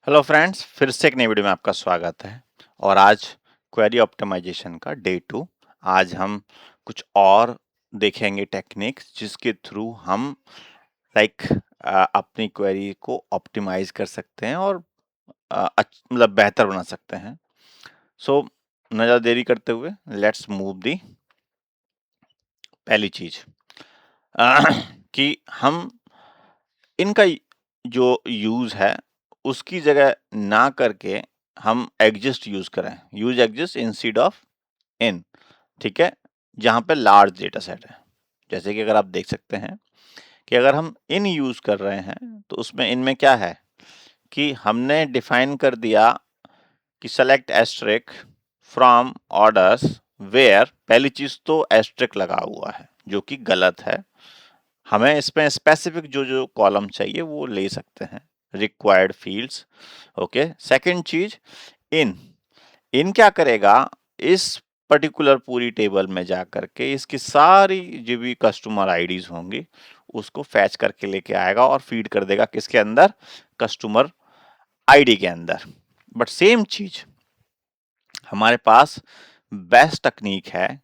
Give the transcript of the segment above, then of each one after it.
Hello friends, फिर से एक नई वीडियो में आपका स्वागत है। और आज क्वेरी ऑप्टिमाइजेशन का डे 2। आज हम कुछ और देखेंगे टेक्निक्स जिसके थ्रू हम लाइक अपनी क्वेरी को ऑप्टिमाइज कर सकते हैं और मतलब बेहतर बना सकते हैं। सो न ज़्यादा देरी करते हुए लेट्स मूव दी पहली चीज कि हम इनका जो यूज है उसकी जगह ना करके हम एग्जिस्ट यूज करें। यूज एग्जिस्ट इंस्टेड ऑफ इन। ठीक है, जहां पे लार्ज डेटा सेट है। जैसे कि अगर आप देख सकते हैं कि अगर हम इन यूज कर रहे हैं तो उसमें इनमें क्या है कि हमने डिफाइन कर दिया कि select asterisk from orders where. पहली चीज तो एस्ट्रिक लगा हुआ है जो कि गलत है। हमें इसमें स्पेसिफिक जो जो कॉलम चाहिए वो ले सकते हैं, रिक्वायर्ड फील्ड्स। ओके, सेकंड चीज इन। इन क्या करेगा, इस पर्टिकुलर पूरी टेबल में जा करके इसकी सारी जो भी कस्टमर आईडीज होंगी उसको फैच करके लेके आएगा और फीड कर देगा किसके अंदर, कस्टमर आईडी के अंदर। बट सेम चीज हमारे पास बेस्ट टेक्निक है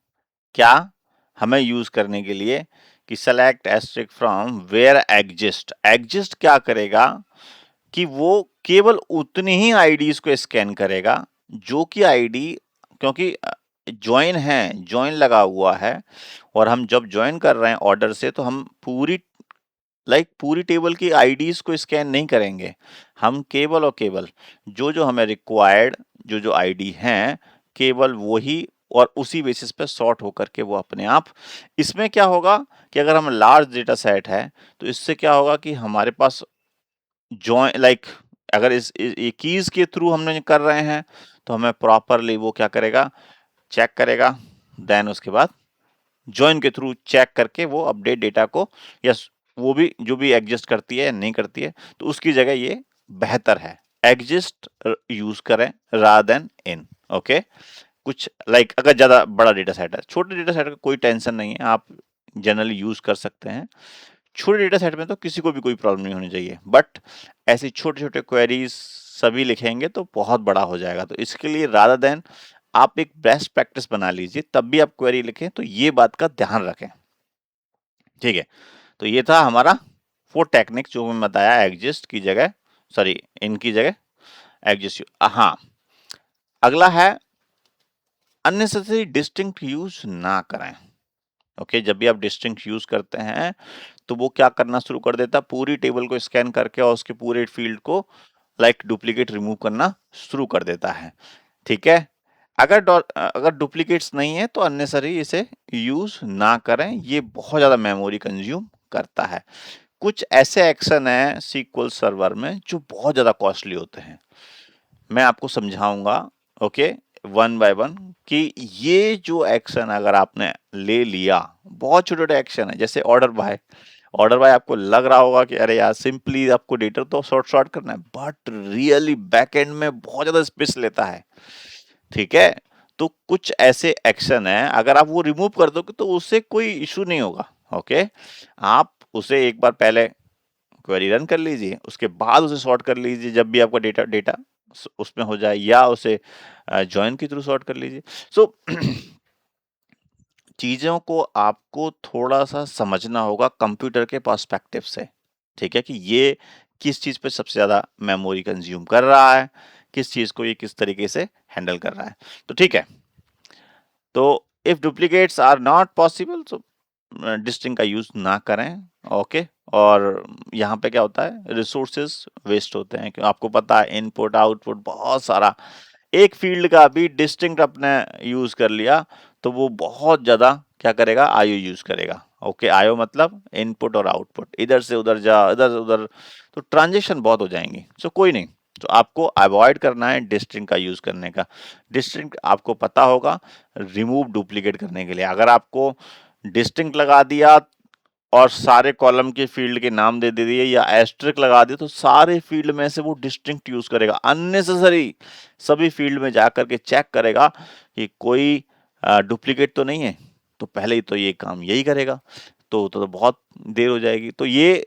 क्या हमें यूज करने के लिए कि select asterisk from where exist. Exist क्या करेगा कि वो केवल उतनी ही आईडीज को स्कैन करेगा जो कि आईडी, क्योंकि ज्वाइन है, ज्वाइन लगा हुआ है और हम जब ज्वाइन कर रहे हैं ऑर्डर से तो हम पूरी पूरी टेबल की आईडीज को स्कैन नहीं करेंगे। हम केवल और केवल जो जो हमें रिक्वायर्ड जो जो आईडी हैं केवल वही, और उसी बेसिस पे सॉर्ट होकर के वो अपने आप। इसमें क्या होगा कि अगर हम लार्ज डेटा सेट है तो इससे क्या होगा कि हमारे पास जॉइन अगर इस कीज के थ्रू हमने कर रहे हैं तो हमें प्रॉपरली वो क्या करेगा, चेक करेगा। देन उसके बाद जॉइन के थ्रू चेक करके वो अपडेट डेटा को, या वो भी जो भी एग्जिस्ट करती है या नहीं करती है, तो उसकी जगह ये बेहतर है एग्जिस्ट यूज करें रादर देन इन। ओके, कुछ अगर ज्यादा बड़ा डेटा सेट है, छोटे डेटा सेट का कोई टेंशन नहीं है, आप जनरली यूज कर सकते हैं। छोटे डेटा सेट में तो किसी को भी कोई प्रॉब्लम नहीं होनी चाहिए, बट ऐसी छोटे छोटे क्वेरीज सभी लिखेंगे तो बहुत बड़ा हो जाएगा। तो इसके लिए रादर देन आप एक बेस्ट प्रैक्टिस बना लीजिए, तब भी आप क्वेरी लिखें तो ये बात का ध्यान रखें। ठीक है, तो ये था हमारा 4 टेक्निक जो मैं बताया, एग्जिस्ट की जगह, सॉरी इनकी जगह एग्जिस्ट। हाँ, अगला है अननेसेसरी डिस्टिंक्ट यूज ना करें। ओके, जब भी आप डिस्टिंक्ट यूज करते हैं तो वो क्या करना शुरू कर देता है, पूरी टेबल को स्कैन करके और उसके पूरे फील्ड को डुप्लीकेट रिमूव करना शुरू कर देता है। ठीक है, अगर डुप्लीकेट्स नहीं है तो अननेसरी इसे यूज ना करें, ये बहुत ज्यादा मेमोरी कंज्यूम करता है। कुछ ऐसे एक्शन है सीक्वल सर्वर में जो बहुत ज्यादा कॉस्टली होते हैं, मैं आपको समझाऊंगा। ओके, वन बाय वन कि ये जो एक्शन अगर आपने ले लिया, बहुत छोटे छोटे एक्शन है जैसे ऑर्डर बाय आपको लग रहा होगा कि अरे यार सिंपली आपको डेटा तो शॉर्ट शॉर्ट करना है, बट रियली बैकएंड में बहुत ज्यादा स्पेस लेता है। ठीक है, तो कुछ ऐसे एक्शन है अगर आप वो रिमूव कर दोगे तो उससे कोई इशू नहीं होगा। ओके, आप उसे एक बार पहले क्वेरी रन कर लीजिए, उसके बाद उसे सॉर्ट कर लीजिए जब भी आपका डेटा डेटा उसमें हो जाए, या उसे जॉइन के थ्रू सॉर्ट कर लीजिए। सो चीजों को आपको थोड़ा सा समझना होगा कंप्यूटर के पर्सपेक्टिव से। ठीक है, कि ये किस चीज पे सबसे ज्यादा मेमोरी कंज्यूम कर रहा है, किस चीज को ये किस तरीके से हैंडल कर रहा है। तो ठीक है, तो if duplicates are not possible तो डिस्टिंग का यूज ना करें। ओके, और यहाँ पे क्या होता है, रिसोर्सेज वेस्ट होते हैं, क्योंकि आपको पता है इनपुट आउटपुट बहुत सारा, एक फील्ड का भी डिस्टिंक्ट अपने यूज कर लिया तो वो बहुत ज्यादा क्या करेगा, आईओ यूज करेगा। ओके, आईओ मतलब इनपुट और आउटपुट, इधर से उधर जा, इधर से उधर, तो ट्रांजेक्शन बहुत हो जाएंगी। सो कोई नहीं, तो आपको अवॉइड करना है डिस्टिंक्ट का यूज करने का। डिस्टिंक्ट आपको पता होगा रिमूव डुप्लीकेट करने के लिए, अगर आपको डिस्टिंक्ट लगा दिया और सारे कॉलम के फील्ड के नाम दे दिए या एस्ट्रिक लगा दिए तो सारे फील्ड में से वो डिस्टिंक्ट यूज करेगा, अननेसेसरी सभी फील्ड में जाकर के चेक करेगा कि कोई डुप्लीकेट तो नहीं है, तो पहले ही तो ये काम यही करेगा, तो बहुत देर हो जाएगी। तो ये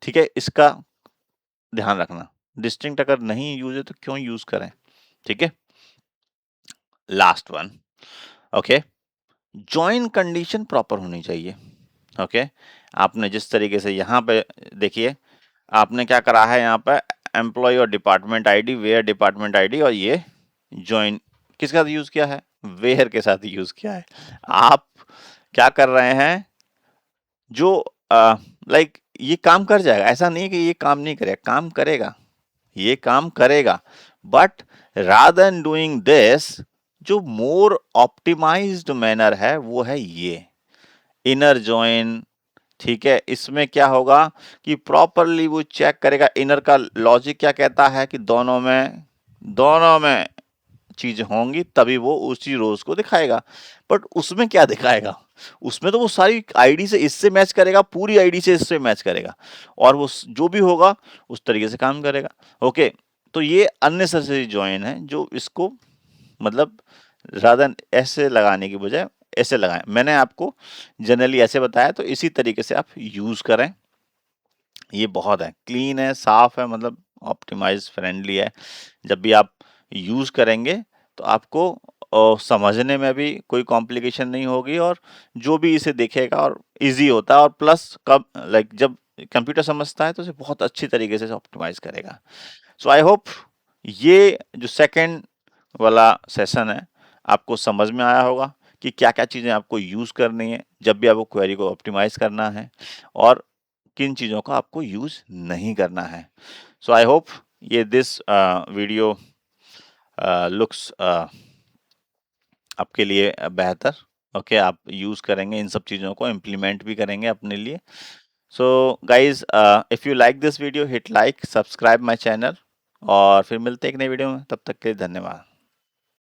ठीक है, इसका ध्यान रखना। डिस्टिंक्ट अगर नहीं यूज है तो क्यों यूज करें, ठीक है। Last one, okay, join condition proper होनी चाहिए, ओके। आपने जिस तरीके से यहाँ पे देखिए, आपने क्या करा है यहाँ पे, एम्प्लॉय और department ID, where department ID, और ये जॉइन किसके साथ यूज किया है, वेयर के साथ यूज किया है। आप क्या कर रहे हैं, जो लाइक ये काम कर जाएगा, ऐसा नहीं है कि ये काम नहीं करेगा, काम करेगा, ये काम करेगा, but rather than doing this, जो मोर ऑप्टिमाइज्ड मैनर है वो है ये इनर जॉइन, ठीक है। इसमें क्या होगा कि प्रॉपरली वो चेक करेगा, इनर का लॉजिक क्या कहता है कि दोनों में चीजें होंगी तभी वो उसी रोज को दिखाएगा, बट उसमें क्या दिखाएगा, उसमें तो वो सारी आईडी से इससे मैच करेगा, पूरी आईडी से इससे मैच करेगा, और वो जो भी होगा उस तरीके से काम करेगा, ओके। तो ये अननेसेसरी जॉइन है, जो इसको मतलब रादर ऐसे लगाने की बजाय ऐसे लगाएं। मैंने आपको जनरली ऐसे बताया, तो इसी तरीके से आप यूज करें, ये बहुत है, क्लीन है, साफ है, मतलब ऑप्टिमाइज फ्रेंडली है। जब भी आप यूज करेंगे तो आपको समझने में भी कोई कॉम्प्लिकेशन नहीं होगी, और जो भी इसे देखेगा और इजी होता है, और प्लस कब लाइक जब कंप्यूटर समझता है तो इसे बहुत अच्छी तरीके से ऑप्टिमाइज करेगा। सो आई होप ये जो सेकंड वाला सेशन है आपको समझ में आया होगा कि क्या क्या चीज़ें आपको यूज़ करनी है जब भी आपको क्वेरी को ऑप्टिमाइज करना है, और किन चीज़ों का आपको यूज़ नहीं करना है। सो आई होप ये दिस वीडियो लुक्स आपके लिए बेहतर, ओके। आप यूज़ करेंगे, इन सब चीज़ों को इम्प्लीमेंट भी करेंगे अपने लिए। So guys, if you like this video, hit like, subscribe my channel, और फिर मिलते हैं एक नई वीडियो में, तब तक के लिए धन्यवाद।